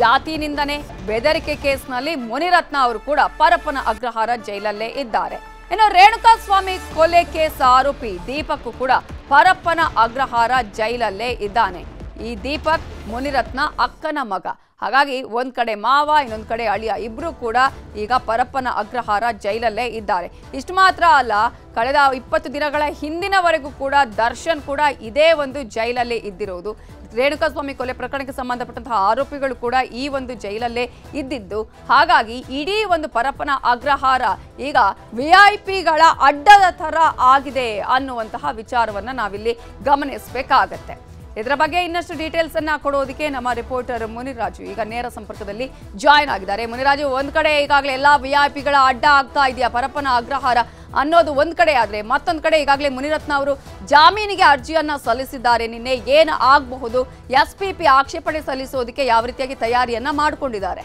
ಜಾತಿನಿಂದನೇ ಬೆದರಿಕೆ ಕೇಸ್ನಲ್ಲಿ ಮುನಿರತ್ನ ಅವರು ಕೂಡ ಪರಪ್ಪನ ಅಗ್ರಹಾರ ಜೈಲಲ್ಲೇ ಇದ್ದಾರೆ. ಇನ್ನು ರೇಣುಕಾಸ್ವಾಮಿ ಕೊಲೆ ಕೇಸ್ ಆರೋಪಿ ದೀಪಕ್ ಕೂಡ ಪರಪ್ಪನ ಅಗ್ರಹಾರ ಜೈಲಲ್ಲೇ ಇದ್ದಾನೆ. ಈ ದೀಪಕ್ ಮುನಿರತ್ನ ಅಕ್ಕನ ಮಗ. ಹಾಗಾಗಿ ಒಂದ್ ಕಡೆ ಮಾವ, ಇನ್ನೊಂದ್ ಕಡೆ ಅಳಿಯ, ಇಬ್ರು ಕೂಡ ಈಗ ಪರಪ್ಪನ ಅಗ್ರಹಾರ ಜೈಲಲ್ಲೇ ಇದ್ದಾರೆ. ಇಷ್ಟು ಮಾತ್ರ ಅಲ್ಲ, ಕಳೆದ 20 ದಿನಗಳ ಹಿಂದಿನವರೆಗೂ ಕೂಡ ದರ್ಶನ್ ಕೂಡ ಇದೇ ಒಂದು ಜೈಲಲ್ಲೇ ಇದ್ದಿರೋದು. ರೇಣುಕಾಸ್ವಾಮಿ ಕೊಲೆ ಪ್ರಕರಣಕ್ಕೆ ಸಂಬಂಧಪಟ್ಟಂತಹ ಆರೋಪಿಗಳು ಕೂಡ ಈ ಒಂದು ಜೈಲಲ್ಲೇ ಇದ್ದಿದ್ದು. ಹಾಗಾಗಿ ಇಡೀ ಒಂದು ಪರಪ್ಪನ ಅಗ್ರಹಾರ ಈಗ ವಿಐಪಿಗಳ ಅಡ್ಡದ ತರ ಆಗಿದೆ ಅನ್ನುವಂತಹ ವಿಚಾರವನ್ನ ನಾವಿಲ್ಲಿ ಗಮನಿಸಬೇಕಾಗತ್ತೆ. ಇದರ ಬಗ್ಗೆ ಇನ್ನಷ್ಟು ಡೀಟೇಲ್ಸ್ ಅನ್ನ ಕೊಡೋದಕ್ಕೆ ನಮ್ಮ ರಿಪೋರ್ಟರ್ ಮುನಿರಾಜು ಈಗ ನೇರ ಸಂಪರ್ಕದಲ್ಲಿ ಜಾಯಿನ್ ಆಗಿದ್ದಾರೆ. ಮುನಿರಾಜು, ಒಂದ್ ಕಡೆ ಈಗಾಗಲೇ ಎಲ್ಲಾ ವಿಐಪಿಗಳ ಅಡ್ಡ ಆಗ್ತಾ ಇದೆಯಾ ಪರಪ್ಪನ ಅಗ್ರಹಾರ ಅನ್ನೋದು ಒಂದ್ ಕಡೆ ಆದ್ರೆ, ಮತ್ತೊಂದ್ ಕಡೆ ಈಗಾಗಲೇ ಮುನಿರತ್ನ ಅವರು ಜಾಮೀನಿಗೆ ಅರ್ಜಿಯನ್ನ ಸಲ್ಲಿಸಿದ್ದಾರೆ. ನಿನ್ನೆ ಏನು ಆಗಬಹುದು? SPP ಆಕ್ಷೇಪಣೆ ಸಲ್ಲಿಸೋದಕ್ಕೆ ಯಾವ ರೀತಿಯಾಗಿ ತಯಾರಿಯನ್ನ ಮಾಡಿಕೊಂಡಿದ್ದಾರೆ?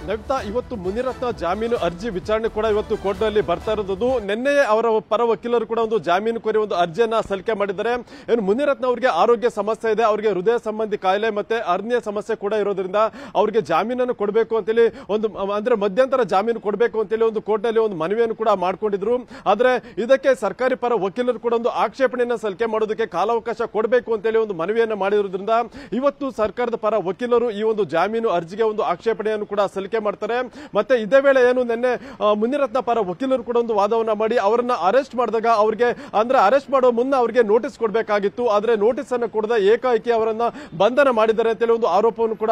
ನವಿತಾ, ಇವತ್ತು ಮುನಿರತ್ನ ಜಾಮೀನು ಅರ್ಜಿ ವಿಚಾರಣೆ ಕೂಡ ಇವತ್ತು ಕೋರ್ಟ್ನಲ್ಲಿ ಬರ್ತಾ ಇರೋದು. ನಿನ್ನೆ ಅವರ ಪರ ವಕೀಲರು ಕೂಡ ಒಂದು ಜಾಮೀನು ಕೋರಿ ಒಂದು ಅರ್ಜಿಯನ್ನ ಸಲ್ಲಿಕೆ ಮಾಡಿದ್ದಾರೆ. ಏನು ಮುನಿರತ್ನ ಅವರಿಗೆ ಆರೋಗ್ಯ ಸಮಸ್ಯೆ ಇದೆ, ಅವರಿಗೆ ಹೃದಯ ಸಂಬಂಧಿ ಕಾಯಿಲೆ ಮತ್ತೆ ಅರ್ನಿಯ ಸಮಸ್ಯೆ ಕೂಡ ಇರೋದ್ರಿಂದ ಅವರಿಗೆ ಜಾಮೀನನ್ನು ಕೊಡಬೇಕು ಅಂತೇಳಿ ಒಂದು ಅಂದ್ರೆ ಮಧ್ಯಂತರ ಜಾಮೀನು ಕೊಡಬೇಕು ಅಂತೇಳಿ ಒಂದು ಕೋರ್ಟ್ನಲ್ಲಿ ಒಂದು ಮನವಿಯನ್ನು ಕೂಡ ಮಾಡ್ಕೊಂಡಿದ್ರು. ಆದ್ರೆ ಇದಕ್ಕೆ ಸರ್ಕಾರಿ ಪರ ವಕೀಲರು ಕೂಡ ಒಂದು ಆಕ್ಷೇಪಣೆಯನ್ನ ಸಲ್ಲಿಕೆ ಮಾಡೋದಕ್ಕೆ ಕಾಲಾವಕಾಶ ಕೊಡಬೇಕು ಅಂತೇಳಿ ಒಂದು ಮನವಿಯನ್ನ ಮಾಡಿರೋದ್ರಿಂದ ಇವತ್ತು ಸರ್ಕಾರದ ಪರ ವಕೀಲರು ಈ ಒಂದು ಜಾಮೀನು ಅರ್ಜಿಗೆ ಒಂದು ಆಕ್ಷೇಪಣೆಯನ್ನು ಕೂಡ ಸಲ್ಲಿಕೆ ಸಲ್ಲಿಕೆ ಮಾಡ್ತಾರೆ. ಮತ್ತೆ ಇದೇ ವೇಳೆ ಏನು ನಿನ್ನೆ ಮುನಿರತ್ನ ಪರ ವಕೀಲರು ಕೂಡ ಒಂದು ವಾದವನ್ನ ಮಾಡಿ ಅವರನ್ನ ಅರೆಸ್ಟ್ ಮಾಡಿದಾಗ ಅವ್ರಿಗೆ ಅಂದ್ರೆ ಅರೆಸ್ಟ್ ಮಾಡೋ ಮುನ್ನ ಅವರಿಗೆ ನೋಟಿಸ್ ಕೊಡಬೇಕಾಗಿತ್ತು. ಆದ್ರೆ ನೋಟಿಸ್ ಅನ್ನು ಕೊಡದ ಏಕಾಏಕಿ ಅವರನ್ನ ಬಂಧನ ಮಾಡಿದ್ದಾರೆ ಅಂತೇಳಿ ಒಂದು ಆರೋಪವನ್ನು ಕೂಡ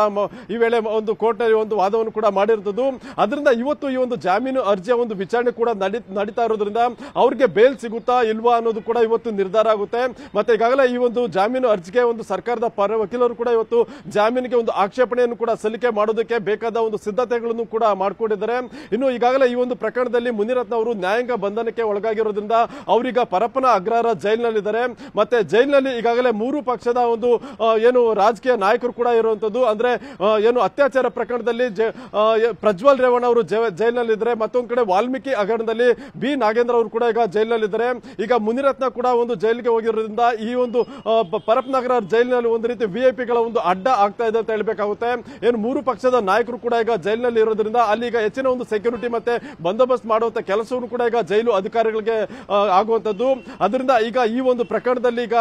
ಈ ವೇಳೆ ಒಂದು ಕೋರ್ಟ್ ನಲ್ಲಿ ಒಂದು ವಾದವನ್ನು ಕೂಡ ಮಾಡಿರುತ್ತದೆ. ಅದರಿಂದ ಇವತ್ತು ಈ ಒಂದು ಜಾಮೀನು ಅರ್ಜಿಯ ಒಂದು ವಿಚಾರಣೆ ಕೂಡ ನಡೀತಾ ಇರೋದ್ರಿಂದ ಅವ್ರಿಗೆ ಬೇಲ್ ಸಿಗುತ್ತಾ ಇಲ್ವಾ ಅನ್ನೋದು ಕೂಡ ಇವತ್ತು ನಿರ್ಧಾರ ಆಗುತ್ತೆ. ಮತ್ತೆ ಈಗಾಗಲೇ ಈ ಒಂದು ಜಾಮೀನು ಅರ್ಜಿಗೆ ಒಂದು ಸರ್ಕಾರದ ಪರ ವಕೀಲರು ಕೂಡ ಇವತ್ತು ಜಾಮೀನಿಗೆ ಒಂದು ಆಕ್ಷೇಪಣೆಯನ್ನು ಕೂಡ ಸಲ್ಲಿಕೆ ಮಾಡೋದಕ್ಕೆ ಬೇಕಾದ ಒಂದು ಸಿದ್ಧತೆಗಳನ್ನು ಕೂಡ ಮಾಡಿಕೊಂಡಿದ್ದಾರೆ. ಇನ್ನು ಈಗಾಗಲೇ ಈ ಒಂದು ಪ್ರಕರಣದಲ್ಲಿ ಮುನಿರತ್ನ ಅವರು ನ್ಯಾಯಾಂಗ ಬಂಧನಕ್ಕೆ ಒಳಗಾಗಿರೋದ್ರಿಂದ ಅವರೀಗ ಪರಪ್ಪನ ಅಗ್ರಹಾರ ಜೈಲಿನಲ್ಲಿದ್ದಾರೆ. ಮತ್ತೆ ಜೈಲಿನಲ್ಲಿ ಈಗಾಗಲೇ 3 ಪಕ್ಷದ ಒಂದು ಏನು ರಾಜಕೀಯ ನಾಯಕರು ಕೂಡ ಇರುವಂತದ್ದು. ಅಂದ್ರೆ ಏನು ಅತ್ಯಾಚಾರ ಪ್ರಕರಣದಲ್ಲಿ ಪ್ರಜ್ವಲ್ ರೇವಣ್ಣ ಅವರು ಜೈಲಿನಲ್ಲಿದ್ದಾರೆ. ಮತ್ತೊಂದು ಕಡೆ ವಾಲ್ಮೀಕಿ ಹಗರಣದಲ್ಲಿ ಬಿ ನಾಗೇಂದ್ರ ಅವರು ಕೂಡ ಈಗ ಜೈಲಿನಲ್ಲಿದ್ದಾರೆ. ಈಗ ಮುನಿರತ್ನ ಕೂಡ ಒಂದು ಜೈಲಿಗೆ ಹೋಗಿರೋದ್ರಿಂದ ಈ ಒಂದು ಪರಪ್ಪನಗರ ಜೈಲಿನಲ್ಲಿ ಒಂದು ರೀತಿ ವಿಐಪಿಗಳ ಒಂದು ಅಡ್ಡ ಆಗ್ತಾ ಇದೆ ಅಂತ ಹೇಳ್ಬೇಕಾಗುತ್ತೆ. ಏನು 3 ಪಕ್ಷದ ನಾಯಕರು ಕೂಡ ಈಗ ಜೈಲಿನಲ್ಲಿ ಇರೋದ್ರಿಂದ ಅಲ್ಲಿ ಈಗ ಹೆಚ್ಚಿನ ಒಂದು ಸೆಕ್ಯೂರಿಟಿ ಮತ್ತೆ ಬಂದೋಬಸ್ತ್ ಮಾಡುವಂತ ಕೆಲಸವನ್ನು ಕೂಡ ಈಗ ಜೈಲು ಅಧಿಕಾರಿಗಳಿಗೆ ಆಗುವಂತದ್ದು. ಅದರಿಂದ ಈಗ ಈ ಒಂದು ಪ್ರಕರಣದಲ್ಲಿ ಈಗ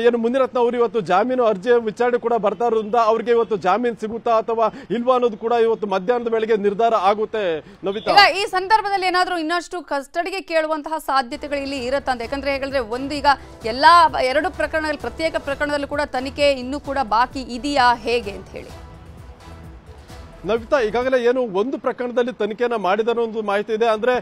ಏನು ಮುನಿರತ್ನ ಅವರು ಇವತ್ತು ಜಾಮೀನು ಅರ್ಜಿಯ ವಿಚಾರಣೆ ಕೂಡ ಬರ್ತಾ ಇರೋದ್ರಿಂದ ಅವರಿಗೆ ಇವತ್ತು ಜಾಮೀನು ಸಿಗುತ್ತಾ ಅಥವಾ ಇಲ್ವಾ ಅನ್ನೋದು ಕೂಡ ಇವತ್ತು ಮಧ್ಯಾಹ್ನದ ವೇಳೆಗೆ ನಿರ್ಧಾರ ಆಗುತ್ತೆ. ನವಿತಾ, ಈ ಸಂದರ್ಭದಲ್ಲಿ ಏನಾದ್ರೂ ಇನ್ನಷ್ಟು ಕಸ್ಟಡಿಗೆ ಕೇಳುವಂತಹ ಸಾಧ್ಯತೆಗಳು ಇಲ್ಲಿ ಇರುತ್ತಂತ? ಯಾಕಂದ್ರೆ ಹೇಳಿದ್ರೆ ಒಂದು ಈಗ ಎಲ್ಲಾ 2 ಪ್ರಕರಣದಲ್ಲಿ ಪ್ರತ್ಯೇಕ ಪ್ರಕರಣದಲ್ಲೂ ಕೂಡ ತನಿಖೆ ಇನ್ನೂ ಕೂಡ ಬಾಕಿ ಇದೆಯಾ ಹೇಗೆ ಅಂತ ಹೇಳಿ? ನವಿತಾ, ಈಗಾಗಲೇ ಏನು ಒಂದು ಪ್ರಕರಣದಲ್ಲಿ ತನಿಖೆಯನ್ನ ಮಾಡಿದ ಒಂದು ಮಾಹಿತಿ ಇದೆ. ಅಂದ್ರೆ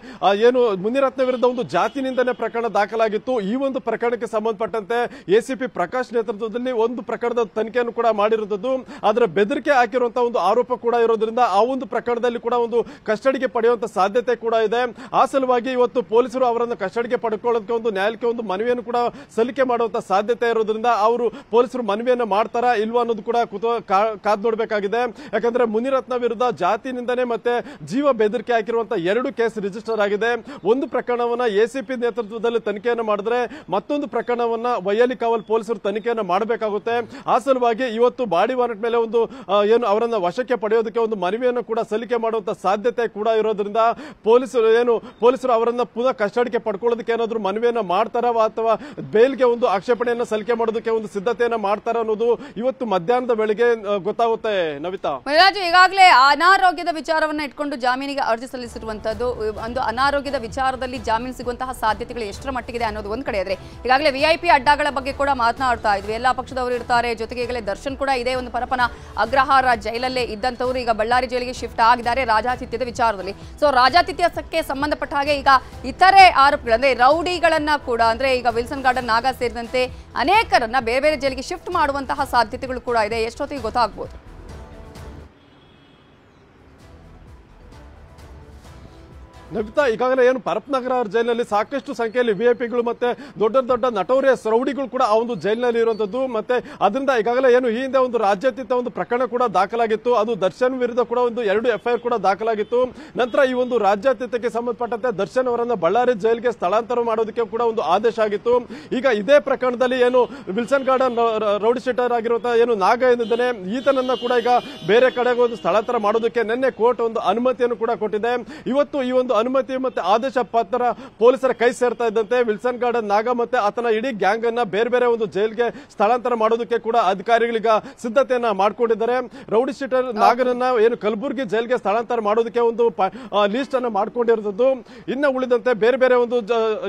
ಏನು ಮುನಿರತ್ನ ವಿರುದ್ಧ ಒಂದು ಜಾತಿ ನಿಂದನೆ ಪ್ರಕರಣ ದಾಖಲಾಗಿತ್ತು. ಈ ಒಂದು ಪ್ರಕರಣಕ್ಕೆ ಸಂಬಂಧಪಟ್ಟಂತೆ ಎಸಿಪಿ ಪ್ರಕಾಶ್ ನೇತೃತ್ವದಲ್ಲಿ ಒಂದು ಪ್ರಕರಣದ ತನಿಖೆಯನ್ನು ಕೂಡ ಮಾಡಿರುತ್ತದೆ. ಆದ್ರೆ ಬೆದರಿಕೆ ಹಾಕಿರುವಂತಹ ಒಂದು ಆರೋಪ ಕೂಡ ಇರೋದ್ರಿಂದ ಆ ಒಂದು ಪ್ರಕರಣದಲ್ಲಿ ಕೂಡ ಒಂದು ಕಸ್ಟಡಿಗೆ ಪಡೆಯುವಂತ ಸಾಧ್ಯತೆ ಕೂಡ ಇದೆ. ಆ ಸಲುವಾಗಿ ಇವತ್ತು ಪೊಲೀಸರು ಅವರನ್ನು ಕಸ್ಟಡಿಗೆ ಪಡ್ಕೊಳ್ಳೋದಕ್ಕೆ ಒಂದು ನ್ಯಾಯಾಲಯಕ್ಕೆ ಒಂದು ಮನವಿಯನ್ನು ಕೂಡ ಸಲ್ಲಿಕೆ ಮಾಡುವಂತ ಸಾಧ್ಯತೆ ಇರೋದ್ರಿಂದ ಅವರು ಪೊಲೀಸರು ಮನವಿಯನ್ನು ಮಾಡ್ತಾರಾ ಇಲ್ವಾ ಅನ್ನೋದು ಕೂಡ ಕಾದ್ ನೋಡಬೇಕಾಗಿದೆ. ಯಾಕಂದ್ರೆ ಮುನಿರತ್ನ ವಿರುದ್ಧ ಜಾತಿ ನಿಂದನೆ ಮತ್ತೆ ಜೀವ ಬೆದರಿಕೆ ಹಾಕಿರುವಂತಹ 2 ಕೇಸ್ ರಿಜಿಸ್ಟರ್ ಆಗಿದೆ. ಒಂದು ಪ್ರಕರಣವನ್ನ ಎಸಿಪಿ ನೇತೃತ್ವದಲ್ಲಿ ತನಿಖೆಯನ್ನು ಮಾಡಿದ್ರೆ ಮತ್ತೊಂದು ಪ್ರಕರಣವನ್ನ ವೈಯಲಿ ಕಾವಲ್ ಪೊಲೀಸರು ತನಿಖೆಯನ್ನು ಮಾಡಬೇಕಾಗುತ್ತೆ. ಆ ಸಲುವಾಗಿ ಇವತ್ತು ಬಾಡಿ ವಾರೆಂಟ್ ಮೇಲೆ ಒಂದು ಏನು ಅವರನ್ನ ವಶಕ್ಕೆ ಪಡೆಯೋದಕ್ಕೆ ಒಂದು ಮನವಿಯನ್ನು ಕೂಡ ಸಲ್ಲಿಕೆ ಮಾಡುವಂತ ಸಾಧ್ಯತೆ ಕೂಡ ಇರೋದ್ರಿಂದ ಪೊಲೀಸರು ಅವರನ್ನ ಪುನಃ ಕಸ್ಟಡಿಗೆ ಪಡ್ಕೊಳ್ಳೋದಕ್ಕೆ ಏನಾದ್ರು ಮನವಿಯನ್ನ ಮಾಡ್ತಾರ ಅಥವಾ ಬೇಲ್ಗೆ ಒಂದು ಆಕ್ಷೇಪಣೆಯನ್ನು ಸಲ್ಲಿಕೆ ಮಾಡೋದಕ್ಕೆ ಒಂದು ಸಿದ್ಧತೆಯನ್ನ ಮಾಡ್ತಾರ ಅನ್ನೋದು ಇವತ್ತು ಮಧ್ಯಾಹ್ನದ ವೇಳೆಗೆ ಗೊತ್ತಾಗುತ್ತೆ. ನವಿತಾ, ಈಗಾಗಲೇ ಅನಾರೋಗ್ಯದ ವಿಚಾರವನ್ನ ಇಟ್ಕೊಂಡು ಜಾಮೀನಿಗೆ ಅರ್ಜಿ ಸಲ್ಲಿಸಿರುವಂತದ್ದು, ಒಂದು ಅನಾರೋಗ್ಯದ ವಿಚಾರದಲ್ಲಿ ಜಾಮೀನು ಸಿಗುವಂತಹ ಸಾಧ್ಯತೆಗಳು ಎಷ್ಟರ ಮಟ್ಟಿಗಿದೆ ಅನ್ನೋದು ಒಂದ್ ಕಡೆ ಇದ್ರೆ, ಈಗಾಗಲೇ ವಿಐಪಿ ಅಡ್ಡಗಳ ಬಗ್ಗೆ ಕೂಡ ಮಾತನಾಡ್ತಾ ಇದ್ವಿ. ಎಲ್ಲಾ ಪಕ್ಷದವರು ಇರ್ತಾರೆ, ಜೊತೆಗೆ ಈಗಲೇ ದರ್ಶನ್ ಕೂಡ ಇದೇ ಒಂದು ಪರಪ್ಪನ ಅಗ್ರಹಾರ ಜೈಲಲ್ಲೇ ಇದ್ದಂತವರು ಈಗ ಬಳ್ಳಾರಿ ಜೈಲಿಗೆ ಶಿಫ್ಟ್ ಆಗಿದ್ದಾರೆ ರಾಜಾತಿಥ್ಯದ ವಿಚಾರದಲ್ಲಿ. ಸೊ ರಾಜಾತಿಥ್ಯಕ್ಕೆ ಸಂಬಂಧಪಟ್ಟ ಹಾಗೆ ಈಗ ಇತರೆ ಆರೋಪಿಗಳು ಅಂದ್ರೆ ರೌಡಿಗಳನ್ನ ಕೂಡ ಅಂದ್ರೆ ಈಗ ವಿಲ್ಸನ್ ಗಾರ್ಡನ್ ನಾಗಾ ಸೇರಿದಂತೆ ಅನೇಕರನ್ನ ಬೇರೆ ಬೇರೆ ಜೈಲಿಗೆ ಶಿಫ್ಟ್ ಮಾಡುವಂತಹ ಸಾಧ್ಯತೆಗಳು ಕೂಡ ಇದೆ. ಎಷ್ಟೊತ್ತಿಗೆ ಗೊತ್ತಾಗಬಹುದು? ನವಿತಾ, ಈಗಾಗಲೇ ಏನು ಪರಪ್ಪನಗರ ಜೈಲಿನಲ್ಲಿ ಸಾಕಷ್ಟು ಸಂಖ್ಯೆಯಲ್ಲಿ ವಿಐಪಿಗಳು ಮತ್ತೆ ದೊಡ್ಡ ದೊಡ್ಡ ನಟೋರಿಯಸ್ ರೌಡಿಗಳು ಕೂಡ ಆ ಒಂದು ಜೈಲಿನಲ್ಲಿ ಇರುವಂತದ್ದು. ಮತ್ತೆ ಅದರಿಂದ ಈಗಾಗಲೇ ಏನು ಈ ಹಿಂದೆ ಒಂದು ರಾಜ್ಯಾತೀತ ಒಂದು ಪ್ರಕರಣ ಕೂಡ ದಾಖಲಾಗಿತ್ತು. ಅದು ದರ್ಶನ್ ವಿರುದ್ಧ ಕೂಡ ಒಂದು 2 FIR ಕೂಡ ದಾಖಲಾಗಿತ್ತು. ನಂತರ ಈ ಒಂದು ರಾಜ್ಯಾತೀತಕ್ಕೆ ಸಂಬಂಧಪಟ್ಟಂತೆ ದರ್ಶನ್ ಅವರನ್ನ ಬಳ್ಳಾರಿ ಜೈಲಿಗೆ ಸ್ಥಳಾಂತರ ಮಾಡೋದಕ್ಕೆ ಕೂಡ ಒಂದು ಆದೇಶ ಆಗಿತ್ತು. ಈಗ ಇದೇ ಪ್ರಕರಣದಲ್ಲಿ ಏನು ವಿಲ್ಸನ್ ಗಾರ್ಡನ್ ರೌಡಿ ಶೀಟರ್ ಆಗಿರುವಂತಹ ಏನು ನಾಗ ಏನಿದ್ದಾನೆ ಈತನನ್ನ ಕೂಡ ಈಗ ಬೇರೆ ಕಡೆಗೆ ಒಂದು ಸ್ಥಳಾಂತರ ಮಾಡೋದಕ್ಕೆ ನಿನ್ನೆ ಕೋರ್ಟ್ ಒಂದು ಅನುಮತಿಯನ್ನು ಕೂಡ ಕೊಟ್ಟಿದೆ. ಇವತ್ತು ಈ ಒಂದು ಅನುಮತಿ ಮತ್ತೆ ಆದೇಶ ಪತ್ರ ಪೊಲೀಸರ ಕೈ ಸೇರ್ತಾ ಇದ್ದಂತೆ ವಿಲ್ಸನ್ ಗಾರ್ಡನ್ ನಾಗ ಮತ್ತೆ ಆತನ ಇಡೀ ಗ್ಯಾಂಗ್ ಅನ್ನ ಬೇರೆ ಬೇರೆ ಒಂದು ಜೈಲ್ಗೆ ಸ್ಥಳಾಂತರ ಮಾಡೋದಕ್ಕೆ ಕೂಡ ಅಧಿಕಾರಿಗಳೀಗ ಸಿದ್ಧತೆಯನ್ನ ಮಾಡ್ಕೊಂಡಿದ್ದಾರೆ. ರೌಡಿ ಶೀಟರ್ ನಾಗನನ್ನ ಏನು ಕಲಬುರಗಿ ಜೈಲ್ಗೆ ಸ್ಥಳಾಂತರ ಮಾಡೋದಕ್ಕೆ ಒಂದು ಲಿಸ್ಟ್ ಅನ್ನ ಮಾಡ್ಕೊಂಡಿರೋದು. ಇನ್ನು ಉಳಿದಂತೆ ಬೇರೆ ಬೇರೆ ಒಂದು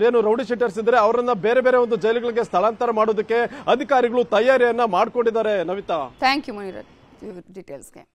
ಏನು ರೌಡಿ ಶೀಟರ್ಸ್ ಇದ್ರೆ ಅವರನ್ನ ಬೇರೆ ಬೇರೆ ಒಂದು ಜೈಲುಗಳಿಗೆ ಸ್ಥಳಾಂತರ ಮಾಡೋದಕ್ಕೆ ಅಧಿಕಾರಿಗಳು ತಯಾರಿಯನ್ನ ಮಾಡ್ಕೊಂಡಿದ್ದಾರೆ. Navitha, thank you Munirathna ಡೀಟೇಲ್ಸ್ಗೆ.